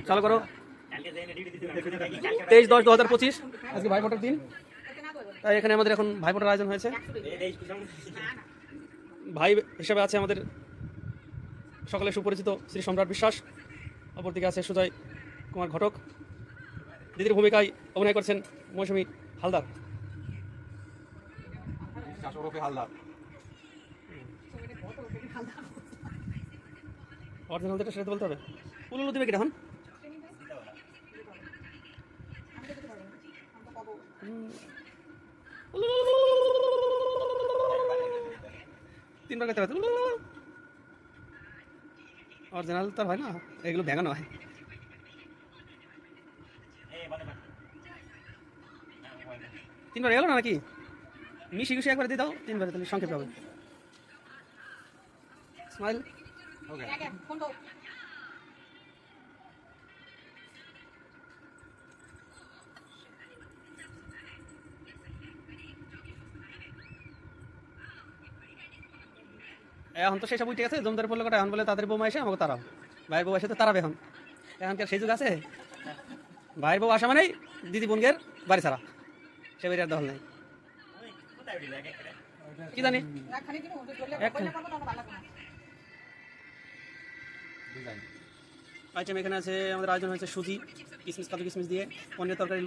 চালু করো। 23/10/2025 আজকে ভাইফোঁটার দিন, তাই এখানে আমাদের এখন ভাইফোঁটার আয়োজন হয়েছে। ভাই হিসেবে আছে আমাদের সকলে সুপরিচিত শ্রী সম্রাট বিশ্বাস, অপরদিকে আছে সুজয় কুমার ঘটক, দিদির ভূমিকায় অভিনয় করছেন মৌসুমী হালদার। অরিজিনাল যেটা সেটা বলতে হবে। উলুলু দিবে কি এখন? তিনবার গাইতে হবে। অরিজিনাল তো হয় না, এগুলো ভেঙানো হয়। তিনবার গেল না নাকি? মিশি গুশি একবার দিয়ে দাও, তিনবার তাহলে সংক্ষেপ হবে। স্মাইল। এখন তো সেসব উঠে গেছে, জমদার পড়লে কটা এখন বলে তাদের বৌমা এসে আমাকে তারাও, ভাইয়ের বউ এসে তো তারাবে এখন। এখনকার সেই যুগ আছে? ভাইয়ের বউ আসা মানেই দিদি বোনগের বাড়ি ছাড়া, সে বাড়ি আর দখল নেই। কি জানি আইটেম এখানে আছে। আমাদের আয়োজন হয়েছে সুজি, কিশমিশ, কাজু কিশমিশ দিয়ে পনিরের তরকারি।